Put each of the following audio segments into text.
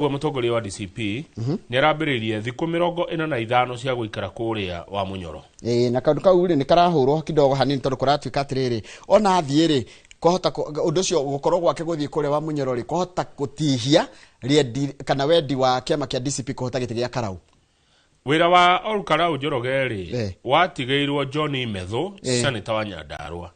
Mũtongoria wa DCP nĩ arambĩrĩirie thikũ 45 cia gũikara kũrĩa Wamunyorou. Na kaundu kau nĩ karahũrwo kidogo hanini tondũ kũratuĩka atĩrĩrĩ ona athiĩ kohota ũndũ ũcio gũkorwo gwake gũthiĩ kũrĩa Wamunyorou kohota gũtihia kana wendi wa kĩama kĩa DCP kohota gĩtĩ gĩa Kalou. Wĩra wa Ol Kalou Njoroge watigĩirwo John Methu senator wa Nyandarua.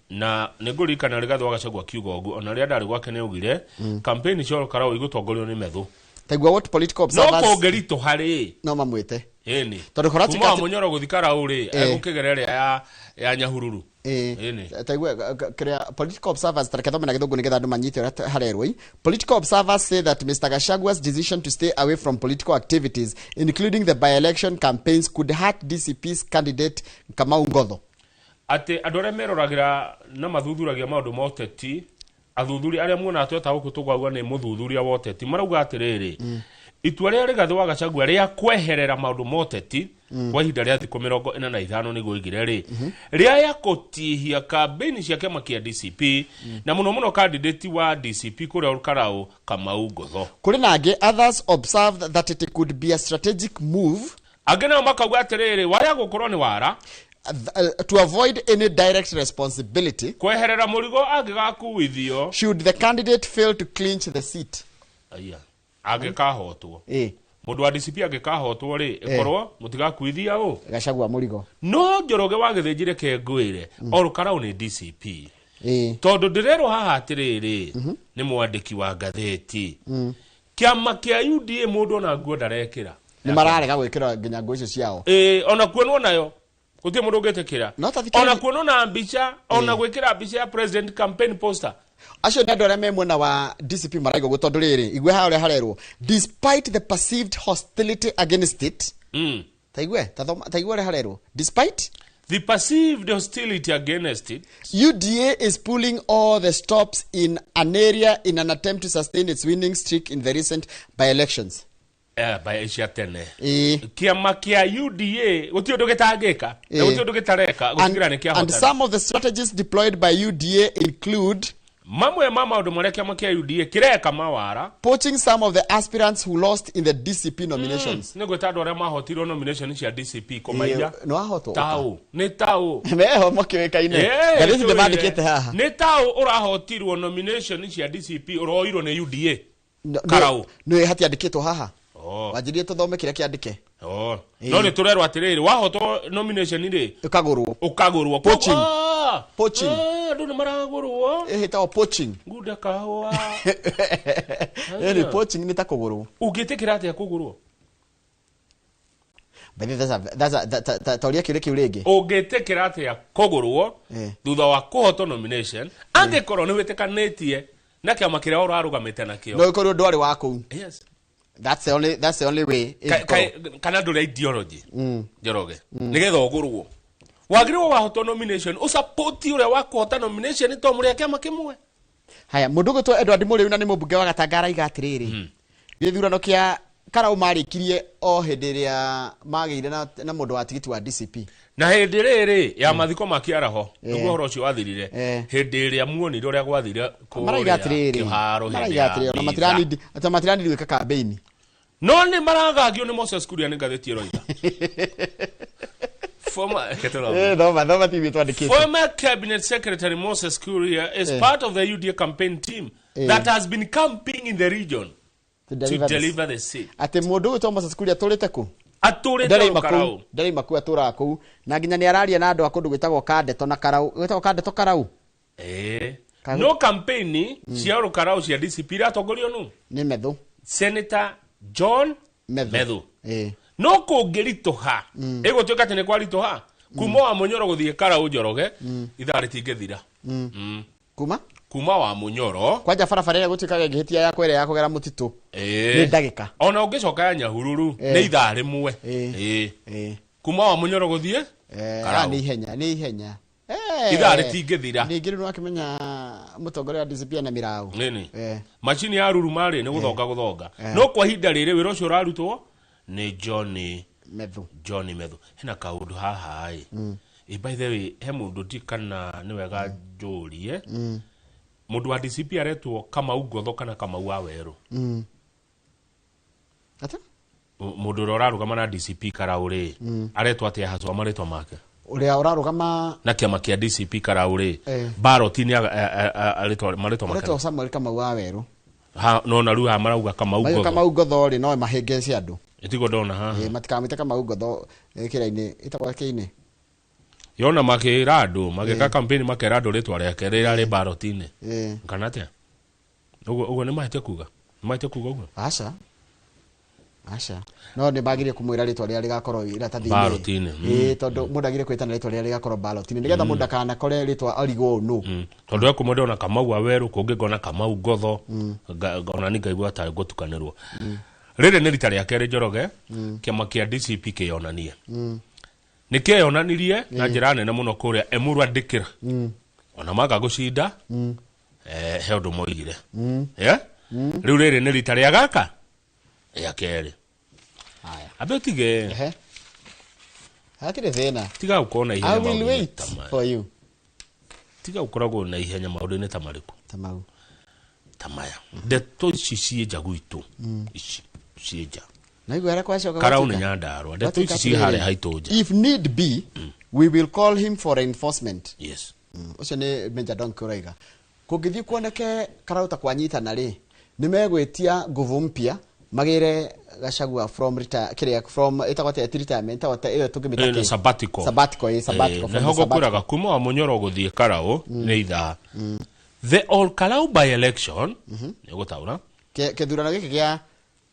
Na nĩngũririkana Rigathi wagacagua kiugo ũguo ona rĩrĩa ndarĩ gwake nĩaugire kambĩini cia Ol Kalou igũtongorio nĩ Methu. Taigua what political observers no kũngerito harĩ no mamwĩte ĩni tondũ kũratuĩka kuuma Wamunyorou gũthiĩ Kalou egũkĩgerera ya Nyahururu. Taigua political observers tarekethome na gĩthũngũ nĩgetha andũ manyite ũrĩa harerwo. Political observers say that Mr. Gashagua's decision to stay away from political activities including the by-election campaigns could hurt DCP's candidate Kamau Ngotho. Ate andũ arĩa meroragĩra na mathuthuragia maũndũ ma ũteti athuthuri arĩa muona tweta gũkũ tũgwagwa nĩ mũthuthuria wa ũteti marauga atĩrĩrĩ itua rĩa Rigathi wa Gachagua rĩa kweherera maũndũ ma ũteti kwa ihinda rĩa thikũ 45 nĩguo igire rĩa ya kũtihia kambĩini cia kĩama kĩa DCP na mũno candidate wa DCP kũrĩa Ol Kalou Kamau Ngotho. Kũrĩ nangĩ others observed that it could be a strategic move. Angĩ nao makauga atĩrĩrĩ waya gũkorwo nĩ wara to avoid any direct responsibility kweherera mũrigo angĩgakuithio should the candidate fail to clinch the seat. Aya angĩkahotwo mũndũ wa DCP angĩkahotwo ĩkorwo mũtigakuithia Gachagua mũrigo no Njoroge wagĩthĩnjire kengwĩre Ol Kalou nĩ DCP tondũ ndĩrerwo haha atĩrĩrĩ nĩ mwandĩki wa ngathĩti kĩama kĩa UDA mũndũ ona nguo ndarekĩra nĩ mararega gwĩkĩra nginya nguo icio ciao ona kuonwo nayo utie mũndũ ũngĩtĩkĩra ona kuonwo na mbica ona gwĩkĩra mbica ya president campaign poster. Acio nĩ andũ arĩa me mwena wa DCP maraigo gũtondũ rĩrĩ igwe haha ũrĩa harerwo despite the perceived hostility against it taigwe ũrĩa harerwo despite the perceived hostility against it UDA is pulling all the stops in an area in an attempt to sustain its winning streak in the recent by-elections. By Asia tene kĩama kĩa UDA gũtirĩ ũndũ gĩtangĩka na gũtirĩ ũndũ gĩtareka gũtigĩra nĩ kĩahotana. And some of the strategies deployed by UDA include mamwe ma maũndũ marĩa kĩama kĩa UDA kĩreka mawara poaching some of the aspirants who lost in the DCP nominations. Nĩ gwĩta andũ arĩa mahotirwo nomination cia DCP kũmaiya no ahotwo taũ nĩ taũ meho mũkĩwĩkaine gathĩti ndĩmandĩkĩte haha nĩ taũ ũrahotirwo nomination cia DCP ũroirwo nĩ UDA Kalou nĩ hatiandĩkĩtwo haha wajirie tuthome kĩrĩa kĩandĩke no nĩ tũrerwo atĩrĩrĩ wahotwo nomination rĩ ũkagũrwo poaching andũ nĩ maragũrwo ĩhĩtagwo poaching nguda kahũa poaching nĩ ta kũgũrwo ũngĩtĩkĩra atĩa kũgũrwo tauria kĩũria kĩu rĩngĩ ũngĩtĩkĩra atĩa kũgũrwo thutha wa kũhotwo nomination angĩkorwo nĩ wĩtĩkanĩtie na kĩama kĩrĩa ũrarũgamĩte nakĩo no gĩkorwo ndwarĩ wa kũu. Yes. That's the only way. Kana ndũrĩa ideology Njoroge nĩgetha ũgũrwo wagĩrĩirwo wahotwo nomination ũsapoti ũrĩa wakũhota nomination to mũrĩa kĩama kĩmwe. Haya mũndũ gwĩtwo Edward Mũrĩu na nĩ mũmbunge wa Gatanga araiga atĩrĩrĩ gĩthurano kĩa Kalou marĩkirie o hĩndĩ ĩrĩa magĩire na mũndũ wa tigiti wa DCP na hĩndĩ rĩrĩ ya mathiko makiaraho nĩguo ũhoro ũcio wathirire hĩndĩ ĩrĩa muonire ũrĩa gwathire kũrĩa kĩharo na matiranidi gwĩka kambĩini no nĩ maragagio nĩ Moses Kuria nĩ ngathĩti ĩroiga former cabinet secretary Moses Kuria is part of the UDA campaign team that has been camping in the region to deliver the seat. Ate mũndũ gwĩtwo Moses Kuria atũrĩte kũ ndarĩ maku atũra kũu na nginya nĩ araria na andũ a kũndũ gwĩtagwo Kandeto na Kalou gwĩtagwo Kandeto Kalou no campaign cia Ol Kalou cia DCP iratongorio nũ nĩ Methu Senator John Methu no kũngĩritũha ĩgũtuĩka atĩ nĩ kwaritũha kuuma Wamunyorou gũthiĩ Kalou Njoroge ithaa rĩtingĩthira kuuma Wamunyorou kwanja barabara ĩrĩa gũtuĩkaga ĩngĩhĩtia ya kwere ya kũgera mũtitũ nĩ ndagĩka ona ũngĩcoka ya Nyahururu nĩ ithaa rĩmwe kuuma Wamunyorou gũthiĩ Kalou nĩ ihenya ithaa rĩtingĩthira ningĩ rĩu akĩmenya mũtongoria wa DCP na mĩraũ macini ya ruru marĩ nĩ gũthonga no kwa ihinda rĩrĩ wĩra ũcio ũrarutwo nĩ John Methu hena kaũndũ haha by the way he mũndũ ndikana nĩ wega njũrie mũndũ wa DCP aretwo Kamau Ngotho kana Kamau wa Werũ ata mundu uria urarugama na DCP Karau ri aretwa atia hatwa maritwa make uria urarugama na kiama kia DCP Karau ri ballot ni aritwa maritwa make aretwa Samuel Kamau wa Weru ha no na ruha marauga Kamau Ngotho ri no mahengece andu itigo ndona ha matikamite Kamau Ngotho kira-ini itagwa kine yona makira andu mageka campaign makera andu ritwa riake rira ri ballot ni kana atia ugo ni mahite kuga ugo Asha no ni bagirie kumwira ritwa ria rigakorwo iratathi-ini ballot-ini tondu mundu agire kwitana ritwa ria rigakorwo ballot-ini nigetha mundu kana kore ritwa arigo nu tondu eko mundu ona Kamau wa Weru kungi ngona Kamau Ngotho ngona ni ngaigua ta gutukanirwo riri ni rita ria keri Njoroge kiama kia DCP kiyonanie ni kiyonanirie na njira nene muno kuria Emuru andikira ona maga gucinda he undu moigire riu riri ni rita ria gaka ya keri abetige hatire thina tiga ukona ihenya I will wait for you tiga ukoragwo na ihenya maundu-ini ta mariku tamaya ndeto ici cienja gwitu ici cienja na igwera kwa coka Karau ni Nyandarua ndeto ici ci hare haitunja if need be we will call him for reinforcement yes ucio ni Major Don Kuraiga kungithii kuoneke Karau ta kwanyitana ri ni megwitia nguvu mpya magire Gachagua from itagwate retirement wata iyo tugimita sabbatical ne hogo kuraga kuuma Wamunyorou guthie Karau ni itha the Ol Kalou by election ni gutaura kethurano giki gia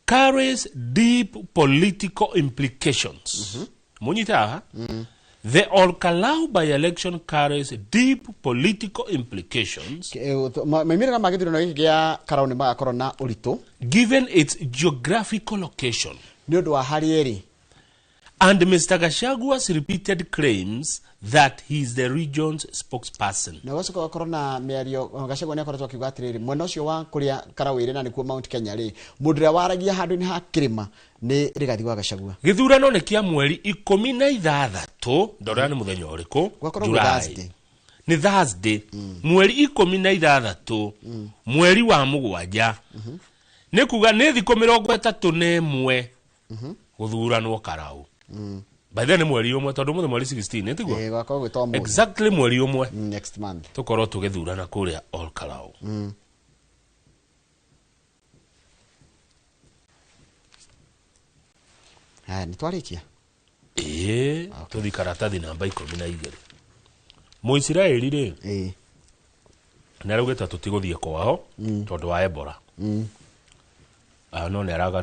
carries deep political implications munyita the Ol Kalou by election carries deep political implications maimira magithurano giki gia Karau ni magakorwo na uritu given its geographical location ni undu wa harieri and Mr. Gachagua's repeated claims that he is the region's spokesperson. Na wasoka korona miario Gachagua ni akoretwo akiuga atiriri mwena ucio wa kuria Karau iri na nikuo Mount Kenya ri mundu ria waragia handu ni hakirima ni Rigathi wa Gachagua githurano ni kia mweri 16 ndora ni muthenya uriku Thursday ni Thursday mweri 16 mweri wa mugwanja ni kuga ni thiko 31 guthuranwo Karau by then mweri umwe tondu muthe mweri 16 nitiguo gwakorwo gwitwa mu exactly mweri umwe next month tukorwo tugithurana kuria Ol Kalou ni twarikia tuthi karatathi namba 12 Muisiraeli ri na rugita tutiguthie kwao tondu wa Ebola no ne araga